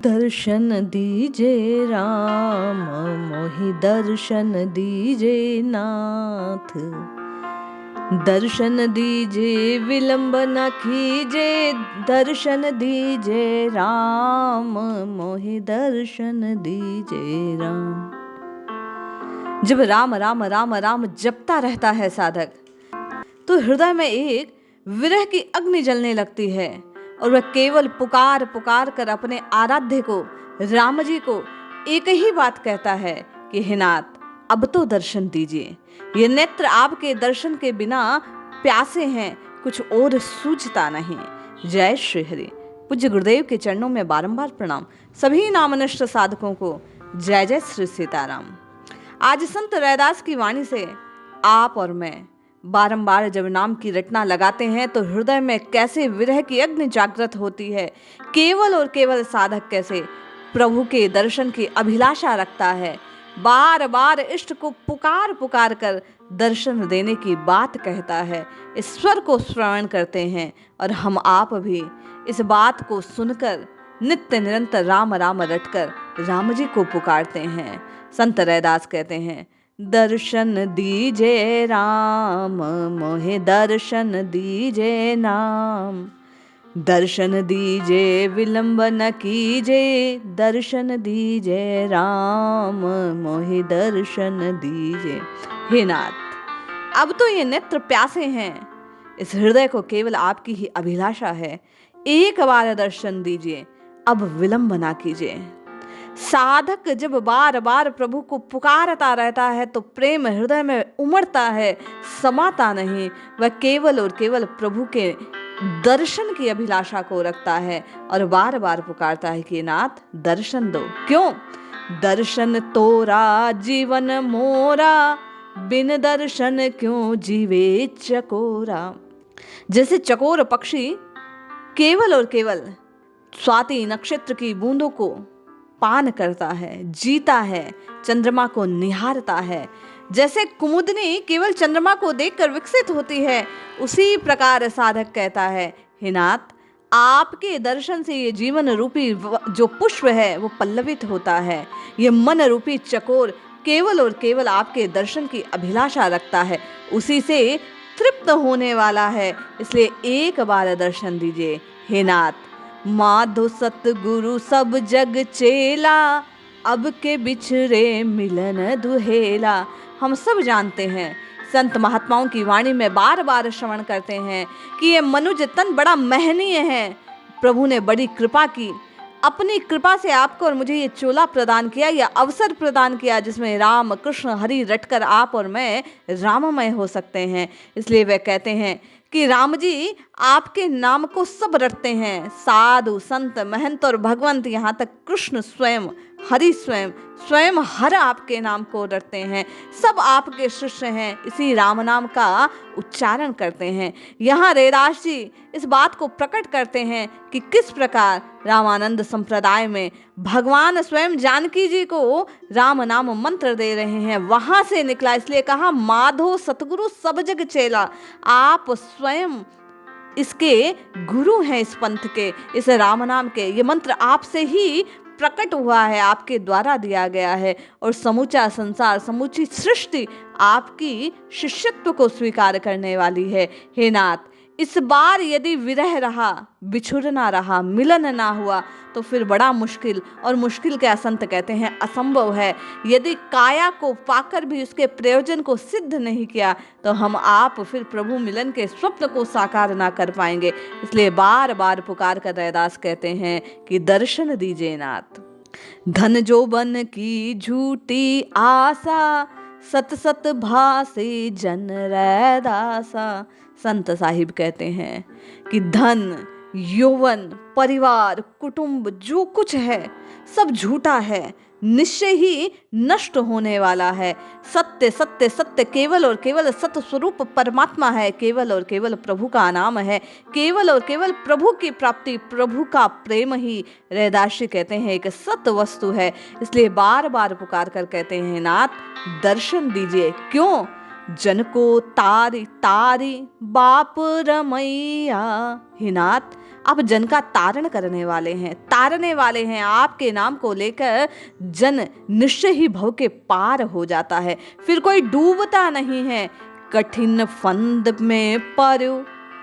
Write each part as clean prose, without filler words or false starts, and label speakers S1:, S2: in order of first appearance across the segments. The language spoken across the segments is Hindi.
S1: दर्शन दीजे राम मोहि दर्शन दीजे नाथ, दर्शन दीजे विलंब न कीजे, दर्शन दीजे राम मोहि दर्शन दीजे राम। जब राम राम राम राम जपता रहता है साधक, तो हृदय में एक विरह की अग्नि जलने लगती है और वह केवल पुकार पुकार कर अपने आराध्य को, राम जी को एक ही बात कहता है कि हे नाथ, अब तो दर्शन दीजिए। ये नेत्र आपके दर्शन के बिना प्यासे हैं, कुछ और सूझता नहीं। जय श्री हरि। पूज्य गुरुदेव के चरणों में बारंबार प्रणाम। सभी नामनिष्ठ साधकों को जय जय श्री सीताराम। आज संत रैदास की वाणी से आप और मैं बारंबार जब नाम की रटना लगाते हैं तो हृदय में कैसे विरह की अग्नि जागृत होती है। केवल और केवल साधक कैसे प्रभु के दर्शन की अभिलाषा रखता है, बार बार इष्ट को पुकार पुकार कर दर्शन देने की बात कहता है। इस स्वर को श्रवण करते हैं और हम आप भी इस बात को सुनकर नित्य निरंतर राम राम रटकर राम जी को पुकारते हैं। संत रैदास कहते हैं, दर्शन दीजे राम मोहे दर्शन दीजे नाम, दर्शन दीजे विलंब न कीजे, दर्शन दीजे राम मोहे दर्शन दीजे। हे नाथ, अब तो ये नेत्र प्यासे हैं, इस हृदय को केवल आपकी ही अभिलाषा है। एक बार दर्शन दीजिए, अब विलंब ना कीजिए। साधक जब बार बार प्रभु को पुकारता रहता है तो प्रेम हृदय में उमड़ता है, समाता नहीं। वह केवल और केवल प्रभु के दर्शन की अभिलाषा को रखता है और बार बार पुकारता है कि नाथ दर्शन दो। क्यों? दर्शन तोरा जीवन मोरा, बिन दर्शन क्यों जीवे चकोरा। जैसे चकोर पक्षी केवल और केवल स्वाति नक्षत्र की बूंदों को पान करता है, जीता है, चंद्रमा को निहारता है, जैसे कुमुदनी केवल चंद्रमा को देखकर विकसित होती है, उसी प्रकार साधक कहता है, हे नाथ, आपके दर्शन से ये जीवन रूपी जो पुष्प है वो पल्लवित होता है। ये मन रूपी चकोर केवल और केवल आपके दर्शन की अभिलाषा रखता है, उसी से तृप्त होने वाला है। इसलिए एक बार दर्शन दीजिए। हे नाथ, माधो सतगुरु सब जग चेला, अब के बिछड़े मिलन दुहेला। हम सब जानते हैं, संत महात्माओं की वाणी में बार बार श्रवण करते हैं कि ये मनुज तन बड़ा महनीय है। प्रभु ने बड़ी कृपा की, अपनी कृपा से आपको और मुझे ये चोला प्रदान किया, यह अवसर प्रदान किया जिसमें राम कृष्ण हरि रटकर आप और मैं राममय हो सकते हैं। इसलिए वे कहते हैं कि राम जी आपके नाम को सब रटते हैं, साधु संत महंत और भगवंत, यहाँ तक कृष्ण स्वयं, हरि स्वयं, स्वयं हर आपके नाम को रटते हैं। सब आपके शिष्य हैं, इसी राम नाम का उच्चारण करते हैं। यहाँ रैदास जी इस बात को प्रकट करते हैं कि किस प्रकार रामानंद संप्रदाय में भगवान स्वयं जानकी जी को राम नाम मंत्र दे रहे हैं, वहां से निकला। इसलिए कहा, माधो सतगुरु सब जग चेला। आप स्वयं इसके गुरु हैं, इस पंथ के, इस राम नाम के। ये मंत्र आपसे ही प्रकट हुआ है, आपके द्वारा दिया गया है और समूचा संसार, समूची सृष्टि आपकी शिष्यत्व को स्वीकार करने वाली है। हे नाथ, इस बार यदि विरह रहा, बिछुड़ना रहा, मिलन ना हुआ तो फिर बड़ा मुश्किल, और मुश्किल क्या, संत कहते हैं असंभव है। यदि काया को पाकर भी उसके प्रयोजन को सिद्ध नहीं किया तो हम आप फिर प्रभु मिलन के स्वप्न को साकार ना कर पाएंगे। इसलिए बार बार पुकार कर रैदास कहते हैं कि दर्शन दीजिए नाथ। धन जोबन की झूठी आशा, सत सत भासे जन रैदासा। संत साहिब कहते हैं कि धन, यौवन, परिवार, कुटुंब, जो कुछ है सब झूठा है, निश्चय ही नष्ट होने वाला है। सत्य सत्य सत्य केवल और केवल सत्य स्वरूप परमात्मा है, केवल और केवल प्रभु का नाम है, केवल और केवल प्रभु की प्राप्ति, प्रभु का प्रेम ही रैदास जी कहते हैं एक सत्य वस्तु है। इसलिए बार बार पुकार कर कहते हैं, नाथ दर्शन दीजिए। क्यों? जन को तारी तारी बाप रमैया। हे नाथ, आप जन का तारण करने वाले हैं, तारने वाले हैं। आपके नाम को लेकर जन निश्चय ही भव के पार हो जाता है, फिर कोई डूबता नहीं है। कठिन फंद में पर्यो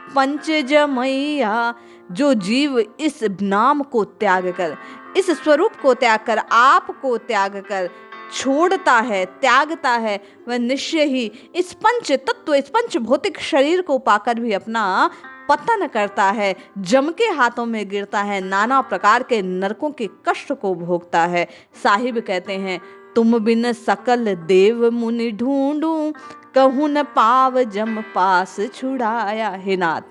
S1: पंच जमैया, जो जीव इस नाम को त्याग कर, इस स्वरूप को त्याग कर, आपको त्याग कर छोड़ता है, त्यागता है, वह निश्चय ही इस पंच तत्व, इस पंच भौतिक शरीर को पाकर भी अपना पतन करता है, जम के हाथों में गिरता है, नाना प्रकार के नरकों के कष्ट को भोगता है। साहिब कहते हैं, तुम बिन सकल देव मुनि ढूंढूं, कहूं न पाव जम पास छुड़ाया। हे नाथ,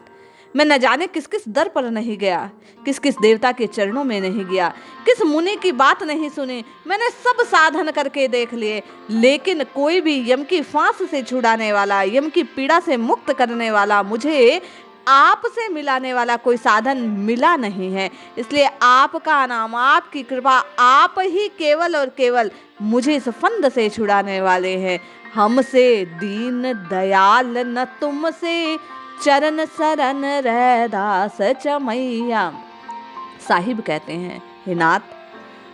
S1: मैं न जाने किस किस दर पर नहीं गया, किस किस देवता के चरणों में नहीं गया, किस मुनि की बात नहीं सुनी, मैंने सब साधन करके देख लिए, लेकिन कोई भी यम की फांस से छुड़ाने वाला, यम की पीड़ा से मुक्त करने वाला, मुझे आपसे मिलाने वाला कोई साधन मिला नहीं है। इसलिए आपका नाम, आपकी कृपा, आप ही केवल और केवल मुझे इस फंद से छुड़ाने वाले हैं। हमसे दीन दयाल न तुमसे, चरण सरन रैदास चमैया। साहिब कहते हैं, हे नाथ,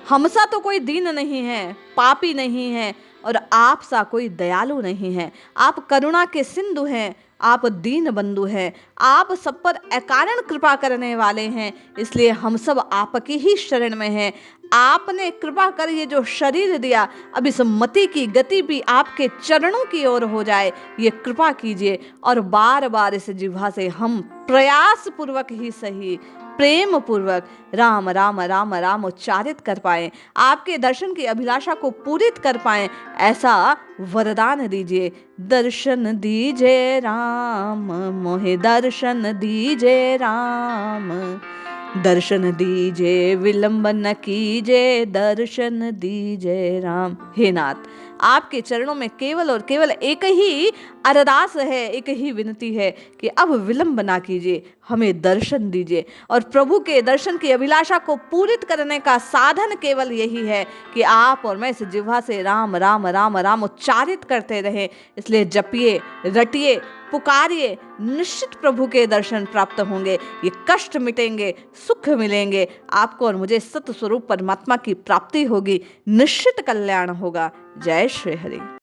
S1: हमसा तो कोई दीन नहीं है, पापी नहीं है, और आप सा कोई दयालु नहीं है। आप करुणा के सिंधु हैं, आप दीन बंधु हैं, आप सब पर अकारण कृपा करने वाले हैं। इसलिए हम सब आपकी ही शरण में हैं। आपने कृपा कर ये जो शरीर दिया, अब इस मति की गति भी आपके चरणों की ओर हो जाए, ये कृपा कीजिए। और बार बार इस जिह्वा से हम प्रयास पूर्वक ही सही, प्रेम पूर्वक राम राम राम राम उच्चारित कर पाएं, आपके दर्शन की अभिलाषा को पूरित कर पाएं, ऐसा वरदान दीजिए। दर्शन दीजिए राम, मोहे दर्शन दीजिए राम, दर्शन दीजिए विलंब न कीजिए, दर्शन दीजिए राम। हे नाथ, आपके चरणों में केवल और केवल एक ही अरदास है, एक ही विनती है कि अब विलंब ना कीजिए, हमें दर्शन दीजिए। और प्रभु के दर्शन की अभिलाषा को पूरित करने का साधन केवल यही है कि आप और मैं इस जिह्वा से राम राम राम राम उच्चारित करते रहें। इसलिए जपिए, रटिए, पुकारिए, निश्चित प्रभु के दर्शन प्राप्त होंगे, ये कष्ट मिटेंगे, सुख मिलेंगे, आपको और मुझे सत्य स्वरूप परमात्मा की प्राप्ति होगी, निश्चित कल्याण होगा। जय श्री हरि।